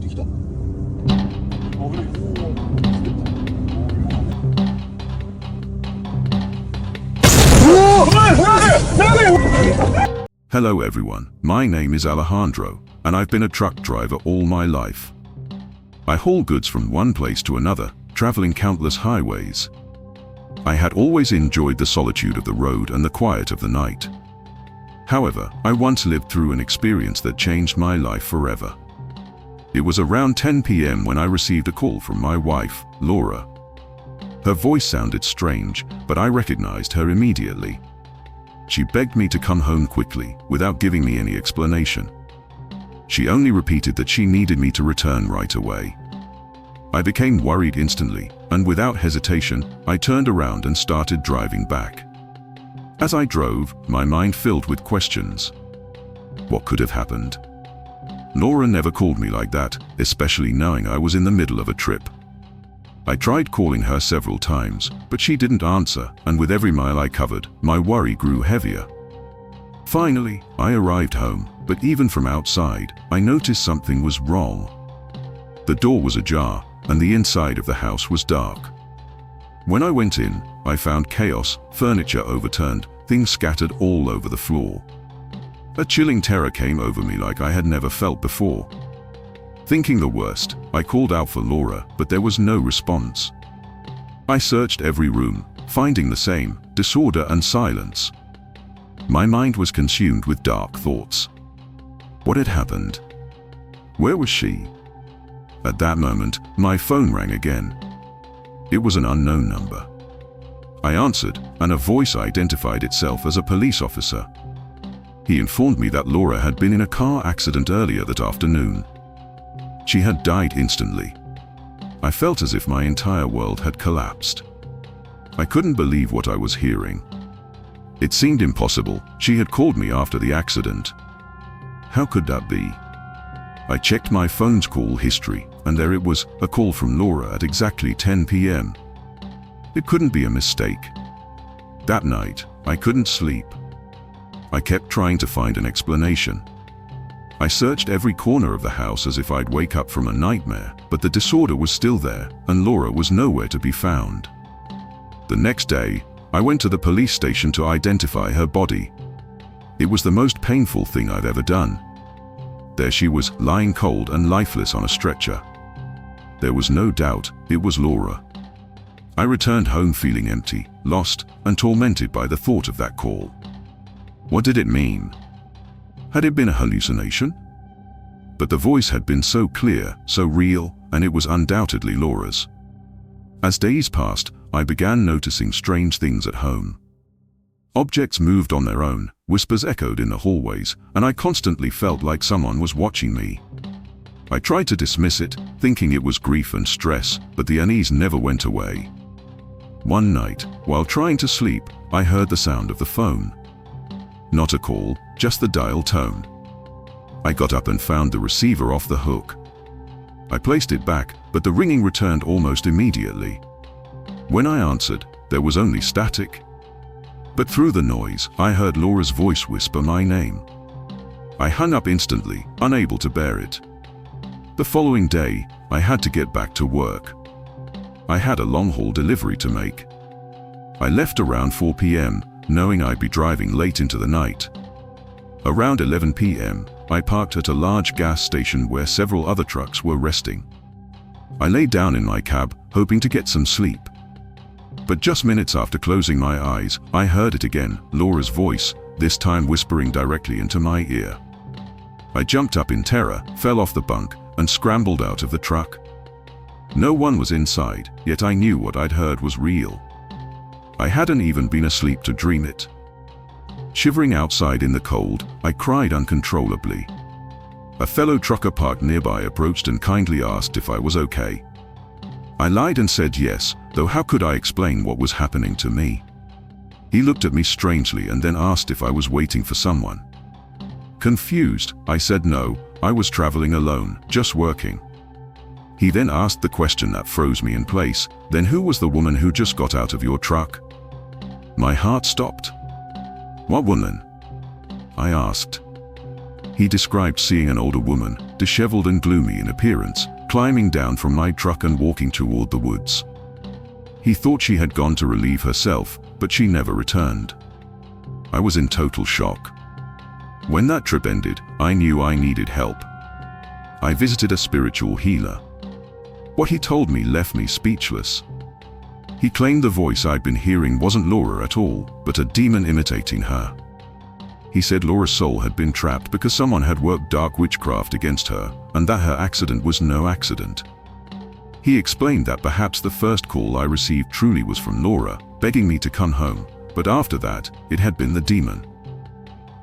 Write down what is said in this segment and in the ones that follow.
ってきた。危ない。Hello everyone, my name is Alejandro, and I've been a truck driver all my life. I haul goods from one place to another, traveling countless highways. I had always enjoyed the solitude of the road and the quiet of the night. However, I once lived through an experience that changed my life forever. It was around 10 p.m. when I received a call from my wife, Laura. Her voice sounded strange, but I recognized her immediately. She begged me to come home quickly, without giving me any explanation. She only repeated that she needed me to return right away. I became worried instantly, and without hesitation, I turned around and started driving back. As I drove, my mind filled with questions. What could have happened? Laura never called me like that, especially knowing I was in the middle of a trip. I tried calling her several times, but she didn't answer, and with every mile I covered, my worry grew heavier. Finally, I arrived home, but even from outside, I noticed something was wrong. The door was ajar, and the inside of the house was dark. When I went in, I found chaos, furniture overturned, things scattered all over the floor. A chilling terror came over me like I had never felt before. Thinking the worst, I called out for Laura, but there was no response. I searched every room, finding the same disorder and silence. My mind was consumed with dark thoughts. What had happened? Where was she? At that moment, my phone rang again. It was an unknown number. I answered, and a voice identified itself as a police officer. He informed me that Laura had been in a car accident earlier that afternoon. She had died instantly. I felt as if my entire world had collapsed. I couldn't believe what I was hearing. It seemed impossible. She had called me after the accident. How could that be? I checked my phone's call history, and there it was, a call from Laura at exactly 10 p.m. It couldn't be a mistake. That night, I couldn't sleep. I kept trying to find an explanation. I searched every corner of the house as if I'd wake up from a nightmare, but the disorder was still there, and Laura was nowhere to be found. The next day, I went to the police station to identify her body. It was the most painful thing I've ever done. There she was, lying cold and lifeless on a stretcher. There was no doubt it was Laura. I returned home feeling empty, lost, and tormented by the thought of that call. What did it mean? Had it been a hallucination? But the voice had been so clear, so real, and it was undoubtedly Laura's. As days passed, I began noticing strange things at home. Objects moved on their own, whispers echoed in the hallways, and I constantly felt like someone was watching me. I tried to dismiss it, thinking it was grief and stress, but the unease never went away. One night, while trying to sleep, I heard the sound of the phone. Not a call, just the dial tone. I got up and found the receiver off the hook. I placed it back, but the ringing returned almost immediately. When I answered, there was only static. But through the noise, I heard Laura's voice whisper my name. I hung up instantly, unable to bear it. The following day, I had to get back to work. I had a long-haul delivery to make. I left around 4 p.m., knowing I'd be driving late into the night. Around 11 p.m., I parked at a large gas station where several other trucks were resting. I lay down in my cab, hoping to get some sleep. But just minutes after closing my eyes, I heard it again, Laura's voice, this time whispering directly into my ear. I jumped up in terror, fell off the bunk, and scrambled out of the truck. No one was inside, yet I knew what I'd heard was real. I hadn't even been asleep to dream it. Shivering outside in the cold, I cried uncontrollably. A fellow trucker parked nearby approached and kindly asked if I was okay. I lied and said yes, though how could I explain what was happening to me? He looked at me strangely and then asked if I was waiting for someone. Confused, I said no, I was traveling alone, just working. He then asked the question that froze me in place, then who was the woman who just got out of your truck? My heart stopped. What woman? I asked. He described seeing an older woman, disheveled and gloomy in appearance, climbing down from my truck and walking toward the woods. He thought she had gone to relieve herself, but she never returned. I was in total shock. When that trip ended, I knew I needed help. I visited a spiritual healer. What he told me left me speechless. He claimed the voice I'd been hearing wasn't Laura at all, but a demon imitating her. He said Laura's soul had been trapped because someone had worked dark witchcraft against her, and that her accident was no accident. He explained that perhaps the first call I received truly was from Laura, begging me to come home, but after that, it had been the demon.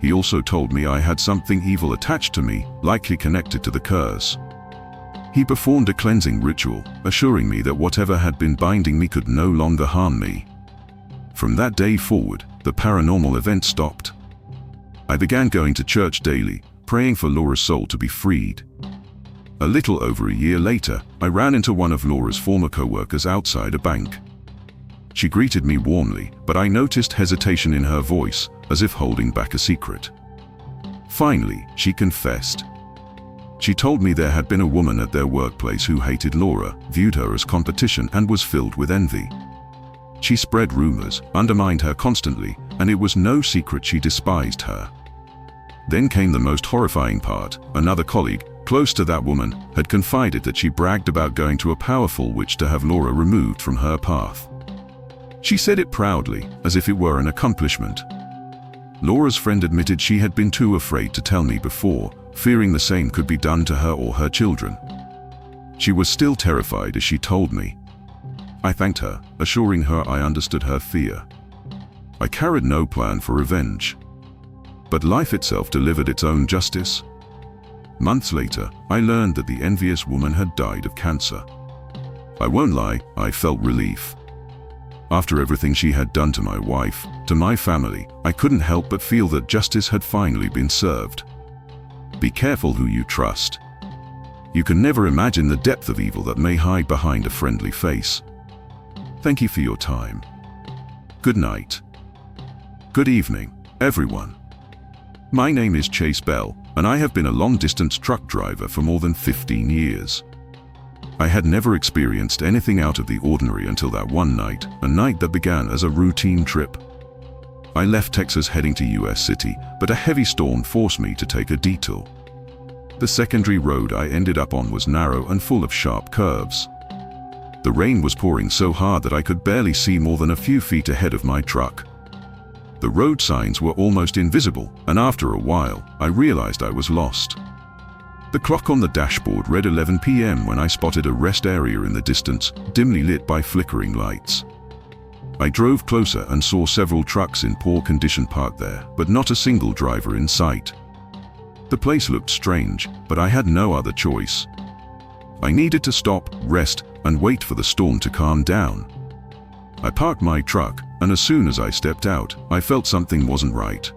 He also told me I had something evil attached to me, likely connected to the curse. He performed a cleansing ritual, assuring me that whatever had been binding me could no longer harm me. From that day forward, the paranormal event stopped. I began going to church daily, praying for Laura's soul to be freed. A little over a year later, I ran into one of Laura's former co-workers outside a bank. She greeted me warmly, but I noticed hesitation in her voice, as if holding back a secret. Finally, she confessed. She told me there had been a woman at their workplace who hated Laura, viewed her as competition, and was filled with envy. She spread rumors, undermined her constantly, and it was no secret she despised her. Then came the most horrifying part. Another colleague, close to that woman, had confided that she bragged about going to a powerful witch to have Laura removed from her path. She said it proudly, as if it were an accomplishment. Laura's friend admitted she had been too afraid to tell me before, fearing the same could be done to her or her children. She was still terrified as she told me. I thanked her, assuring her I understood her fear. I carried no plan for revenge. But life itself delivered its own justice. Months later, I learned that the envious woman had died of cancer. I won't lie, I felt relief. After everything she had done to my wife, to my family, I couldn't help but feel that justice had finally been served. Be careful who you trust. You can never imagine the depth of evil that may hide behind a friendly face. Thank you for your time. Good night. Good evening, everyone. My name is Chase Bell, and I have been a long-distance truck driver for more than 15 years. I had never experienced anything out of the ordinary until that one night, a night that began as a routine trip. I left Texas heading to US City, but a heavy storm forced me to take a detour. The secondary road I ended up on was narrow and full of sharp curves. The rain was pouring so hard that I could barely see more than a few feet ahead of my truck. The road signs were almost invisible, and after a while, I realized I was lost. The clock on the dashboard read 11 p.m. when I spotted a rest area in the distance, dimly lit by flickering lights. I drove closer and saw several trucks in poor condition parked there, but not a single driver in sight. The place looked strange, but I had no other choice. I needed to stop, rest, and wait for the storm to calm down. I parked my truck, and as soon as I stepped out, I felt something wasn't right.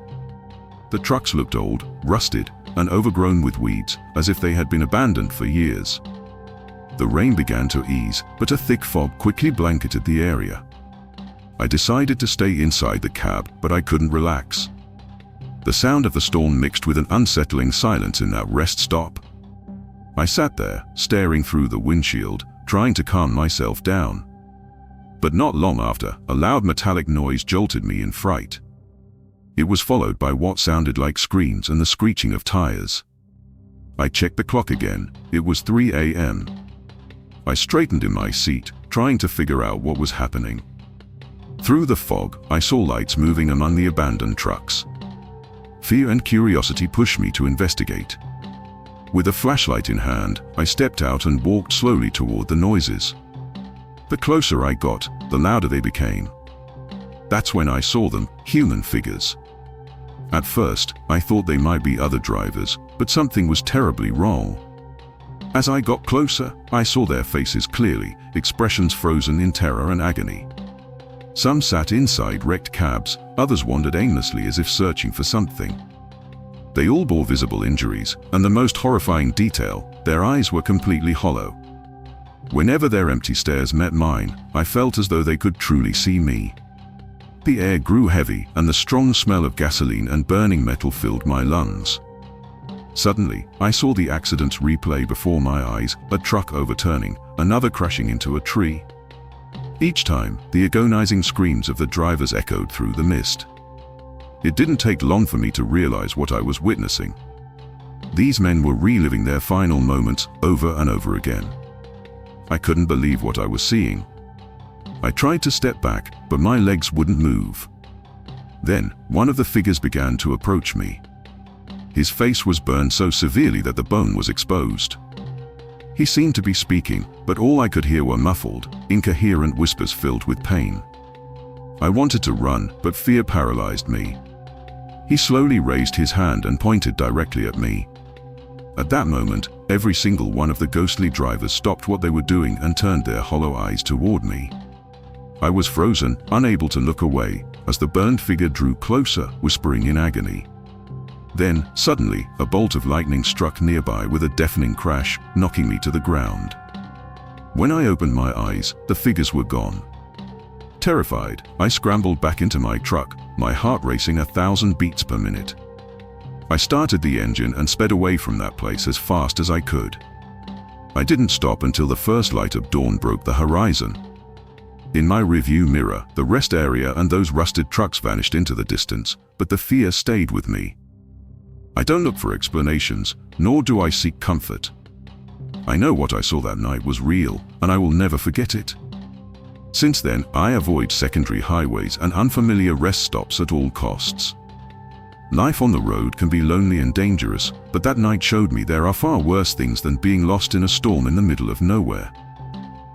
The trucks looked old, rusted, and overgrown with weeds, as if they had been abandoned for years. The rain began to ease, but a thick fog quickly blanketed the area. I decided to stay inside the cab, but I couldn't relax. The sound of the storm mixed with an unsettling silence in that rest stop. I sat there, staring through the windshield, trying to calm myself down. But not long after, a loud metallic noise jolted me in fright. It was followed by what sounded like screams and the screeching of tires. I checked the clock again. It was 3 a.m. I straightened in my seat, trying to figure out what was happening. Through the fog, I saw lights moving among the abandoned trucks. Fear and curiosity pushed me to investigate. With a flashlight in hand, I stepped out and walked slowly toward the noises. The closer I got, the louder they became. That's when I saw them, human figures. At first, I thought they might be other drivers, but something was terribly wrong. As I got closer, I saw their faces clearly, expressions frozen in terror and agony. Some sat inside wrecked cabs, others wandered aimlessly as if searching for something. They all bore visible injuries, and the most horrifying detail, their eyes were completely hollow. Whenever their empty stares met mine, I felt as though they could truly see me. The air grew heavy, and the strong smell of gasoline and burning metal filled my lungs. Suddenly, I saw the accidents replay before my eyes, a truck overturning, another crashing into a tree. Each time, the agonizing screams of the drivers echoed through the mist. It didn't take long for me to realize what I was witnessing. These men were reliving their final moments over and over again. I couldn't believe what I was seeing. I tried to step back, but my legs wouldn't move. Then, one of the figures began to approach me. His face was burned so severely that the bone was exposed. He seemed to be speaking, but all I could hear were muffled, incoherent whispers filled with pain. I wanted to run, but fear paralyzed me. He slowly raised his hand and pointed directly at me. At that moment, every single one of the ghostly drivers stopped what they were doing and turned their hollow eyes toward me. I was frozen, unable to look away, as the burned figure drew closer, whispering in agony. Then, suddenly, a bolt of lightning struck nearby with a deafening crash, knocking me to the ground. When I opened my eyes, the figures were gone. Terrified, I scrambled back into my truck, my heart racing 1,000 beats per minute. I started the engine and sped away from that place as fast as I could. I didn't stop until the first light of dawn broke the horizon. In my rearview mirror, the rest area and those rusted trucks vanished into the distance, but the fear stayed with me. I don't look for explanations, nor do I seek comfort. I know what I saw that night was real, and I will never forget it. Since then, I avoid secondary highways and unfamiliar rest stops at all costs. Life on the road can be lonely and dangerous, but that night showed me there are far worse things than being lost in a storm in the middle of nowhere.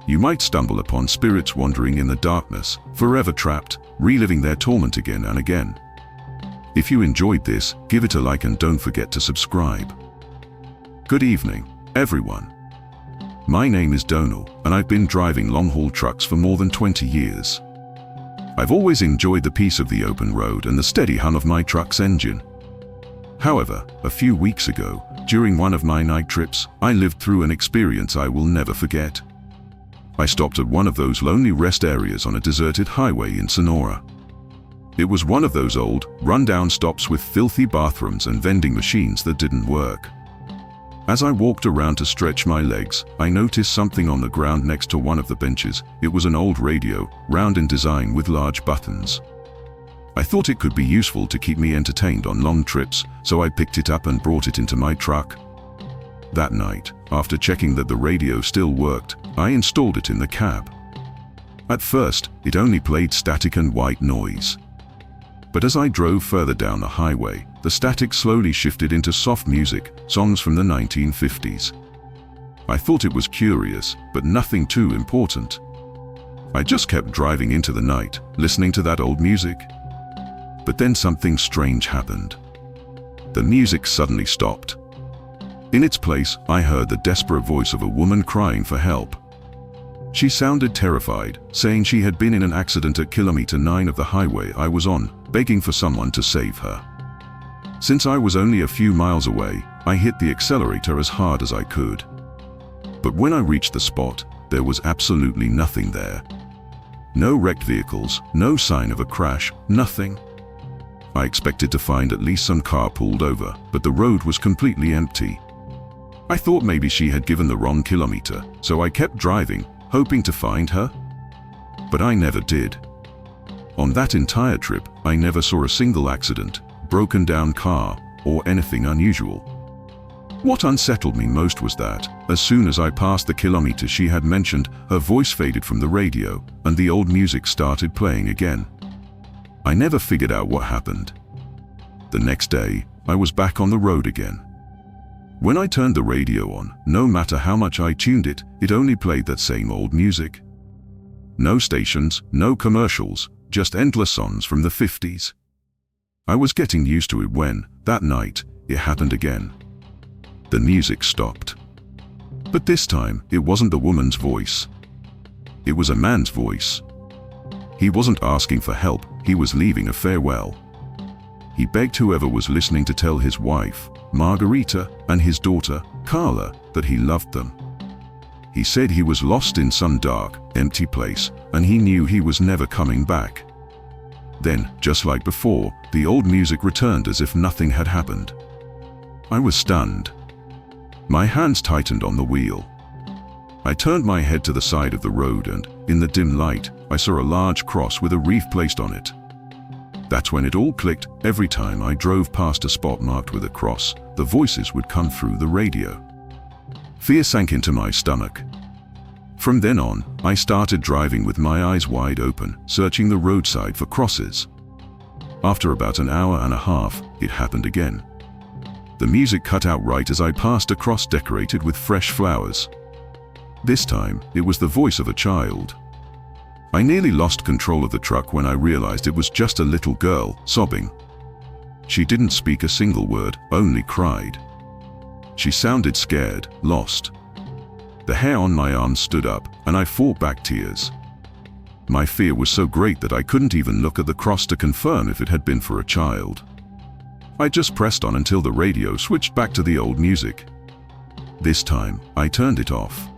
You might stumble upon spirits wandering in the darkness, forever trapped, reliving their torment again and again. If you enjoyed this, give it a like and don't forget to subscribe. Good evening, everyone. My name is Donal, and I've been driving long-haul trucks for more than 20 years. I've always enjoyed the peace of the open road and the steady hum of my truck's engine. However, a few weeks ago, during one of my night trips, I lived through an experience I will never forget. I stopped at one of those lonely rest areas on a deserted highway in Sonora. It was one of those old, run-down stops with filthy bathrooms and vending machines that didn't work. As I walked around to stretch my legs, I noticed something on the ground next to one of the benches. It was an old radio, round in design with large buttons. I thought it could be useful to keep me entertained on long trips, so I picked it up and brought it into my truck. That night, after checking that the radio still worked, I installed it in the cab. At first, it only played static and white noise. But as I drove further down the highway, the static slowly shifted into soft music, songs from the 1950s. I thought it was curious, but nothing too important. I just kept driving into the night, listening to that old music. But then something strange happened. The music suddenly stopped. In its place, I heard the desperate voice of a woman crying for help. She sounded terrified, saying she had been in an accident at kilometer 9 of the highway I was on, begging for someone to save her. Since I was only a few miles away, I hit the accelerator as hard as I could. But when I reached the spot, there was absolutely nothing there. No wrecked vehicles, no sign of a crash, nothing. I expected to find at least some car pulled over, but the road was completely empty. I thought maybe she had given the wrong kilometer, so I kept driving, hoping to find her. But I never did. On that entire trip, I never saw a single accident, broken down car, or anything unusual. What unsettled me most was that, as soon as I passed the kilometer she had mentioned, her voice faded from the radio, and the old music started playing again. I never figured out what happened. The next day, I was back on the road again. When I turned the radio on, no matter how much I tuned it, it only played that same old music. No stations, no commercials, just endless songs from the 50s. I was getting used to it when, that night, it happened again. The music stopped. But this time, it wasn't the woman's voice. It was a man's voice. He wasn't asking for help, he was leaving a farewell. He begged whoever was listening to tell his wife, Margarita, and his daughter, Carla, that he loved them. He said he was lost in some dark, empty place, and he knew he was never coming back. Then, just like before, the old music returned as if nothing had happened. I was stunned. My hands tightened on the wheel. I turned my head to the side of the road and, in the dim light, I saw a large cross with a wreath placed on it. That's when it all clicked. Every time I drove past a spot marked with a cross, the voices would come through the radio. Fear sank into my stomach. From then on, I started driving with my eyes wide open, searching the roadside for crosses. After about an hour and a half, it happened again. The music cut out right as I passed a cross decorated with fresh flowers. This time, it was the voice of a child. I nearly lost control of the truck when I realized it was just a little girl, sobbing. She didn't speak a single word, only cried. She sounded scared, lost. The hair on my arms stood up, and I fought back tears. My fear was so great that I couldn't even look at the cross to confirm if it had been for a child. I just pressed on until the radio switched back to the old music. This time, I turned it off.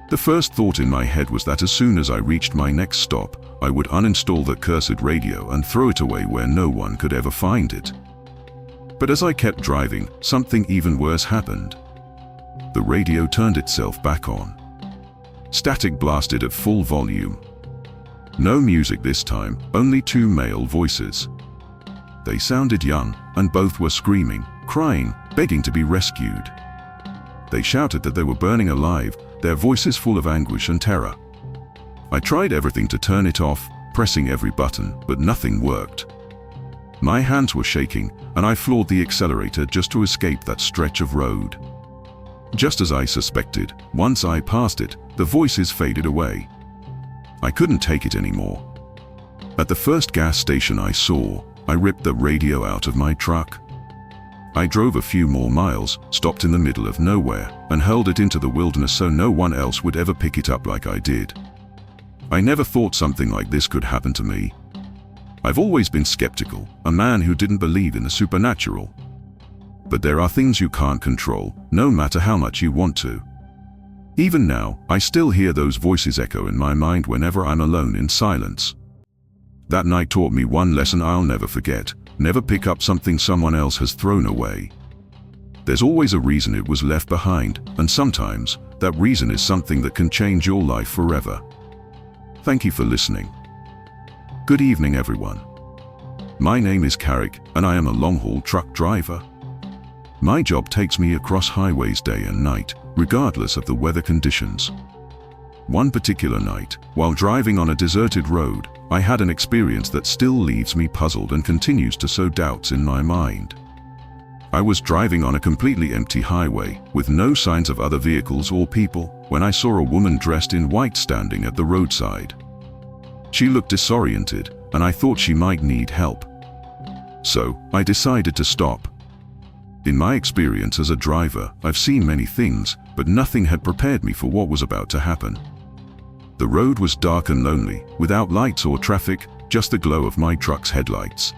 The first thought in my head was that as soon as I reached my next stop, I would uninstall that cursed radio and throw it away where no one could ever find it. But as I kept driving, something even worse happened. The radio turned itself back on. Static blasted at full volume. No music this time, only two male voices. They sounded young, and both were screaming, crying, begging to be rescued. They shouted that they were burning alive, their voices full of anguish and terror. I tried everything to turn it off, pressing every button, but nothing worked. My hands were shaking, and I floored the accelerator just to escape that stretch of road. Just as I suspected, once I passed it, the voices faded away. I couldn't take it anymore. At the first gas station I saw, I ripped the radio out of my truck. I drove a few more miles, stopped in the middle of nowhere, and hurled it into the wilderness so no one else would ever pick it up like I did. I never thought something like this could happen to me. I've always been skeptical, a man who didn't believe in the supernatural. But there are things you can't control, no matter how much you want to. Even now, I still hear those voices echo in my mind whenever I'm alone in silence. That night taught me one lesson I'll never forget: never pick up something someone else has thrown away. There's always a reason it was left behind, and sometimes, that reason is something that can change your life forever. Thank you for listening. Good evening, everyone. My name is Carrick, and I am a long-haul truck driver. My job takes me across highways day and night, regardless of the weather conditions. One particular night, while driving on a deserted road, I had an experience that still leaves me puzzled and continues to sow doubts in my mind. I was driving on a completely empty highway, with no signs of other vehicles or people, when I saw a woman dressed in white standing at the roadside. She looked disoriented, and I thought she might need help. So, I decided to stop. In my experience as a driver, I've seen many things, but nothing had prepared me for what was about to happen. The road was dark and lonely, without lights or traffic, just the glow of my truck's headlights.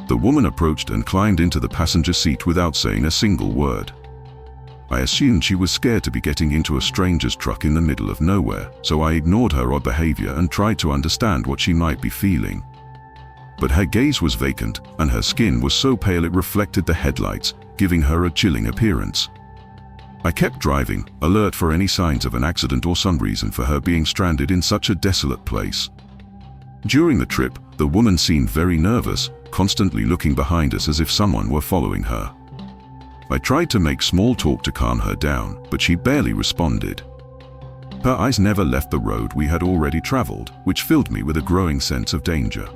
The woman approached and climbed into the passenger seat without saying a single word. I assumed she was scared to be getting into a stranger's truck in the middle of nowhere, so I ignored her odd behavior and tried to understand what she might be feeling. But her gaze was vacant, and her skin was so pale it reflected the headlights, giving her a chilling appearance. I kept driving, alert for any signs of an accident or some reason for her being stranded in such a desolate place. During the trip, the woman seemed very nervous, constantly looking behind us as if someone were following her. I tried to make small talk to calm her down, but she barely responded. Her eyes never left the road we had already traveled, which filled me with a growing sense of danger.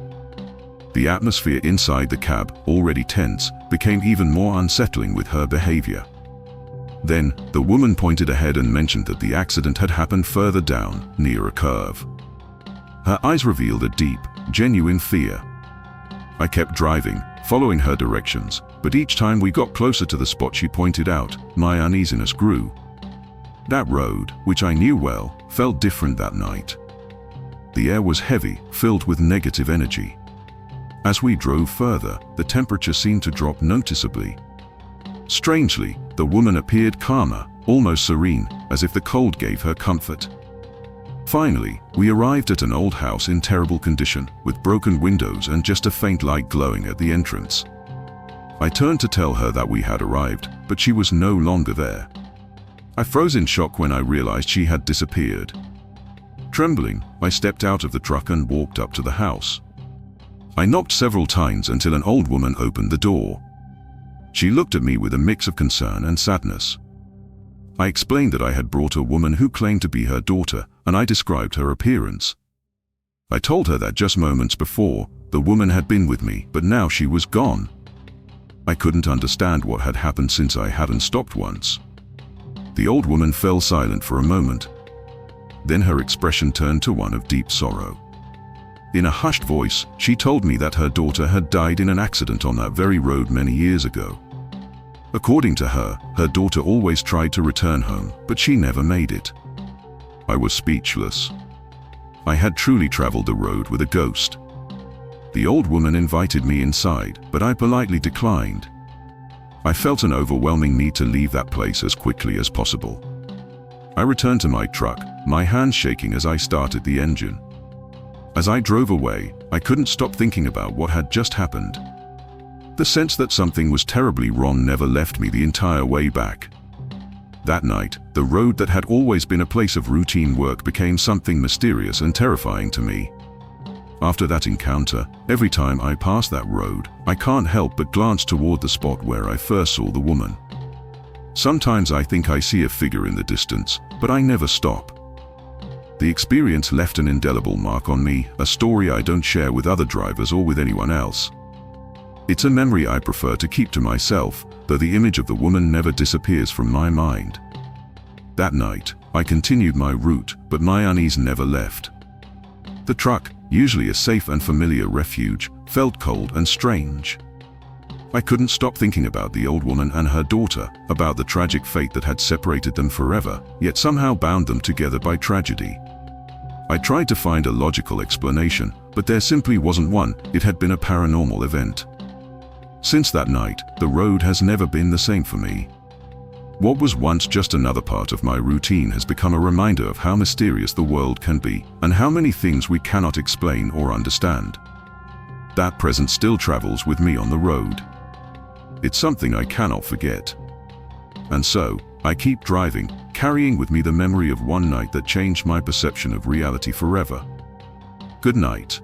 The atmosphere inside the cab, already tense, became even more unsettling with her behavior. Then, the woman pointed ahead and mentioned that the accident had happened further down, near a curve. Her eyes revealed a deep, genuine fear. I kept driving, following her directions, but each time we got closer to the spot she pointed out, my uneasiness grew. That road, which I knew well, felt different that night. The air was heavy, filled with negative energy. As we drove further, the temperature seemed to drop noticeably. Strangely, the woman appeared calmer, almost serene, as if the cold gave her comfort. Finally, we arrived at an old house in terrible condition, with broken windows and just a faint light glowing at the entrance. I turned to tell her that we had arrived, but she was no longer there. I froze in shock when I realized she had disappeared. Trembling, I stepped out of the truck and walked up to the house. I knocked several times until an old woman opened the door. She looked at me with a mix of concern and sadness. I explained that I had brought a woman who claimed to be her daughter, and I described her appearance. I told her that just moments before, the woman had been with me, but now she was gone. I couldn't understand what had happened since I hadn't stopped once. The old woman fell silent for a moment. Then her expression turned to one of deep sorrow. In a hushed voice, she told me that her daughter had died in an accident on that very road many years ago. According to her, her daughter always tried to return home, but she never made it. I was speechless. I had truly traveled the road with a ghost. The old woman invited me inside, but I politely declined. I felt an overwhelming need to leave that place as quickly as possible. I returned to my truck, my hands shaking as I started the engine. As I drove away, I couldn't stop thinking about what had just happened. The sense that something was terribly wrong never left me the entire way back. That night, the road that had always been a place of routine work became something mysterious and terrifying to me. After that encounter, every time I pass that road, I can't help but glance toward the spot where I first saw the woman. Sometimes I think I see a figure in the distance, but I never stop. The experience left an indelible mark on me, a story I don't share with other drivers or with anyone else. It's a memory I prefer to keep to myself, though the image of the woman never disappears from my mind. That night, I continued my route, but my unease never left. The truck, usually a safe and familiar refuge, felt cold and strange. I couldn't stop thinking about the old woman and her daughter, about the tragic fate that had separated them forever, yet somehow bound them together by tragedy. I tried to find a logical explanation, but there simply wasn't one. It had been a paranormal event. Since that night, the road has never been the same for me. What was once just another part of my routine has become a reminder of how mysterious the world can be, and how many things we cannot explain or understand. That presence still travels with me on the road. It's something I cannot forget. And so, I keep driving, carrying with me the memory of one night that changed my perception of reality forever. Good night.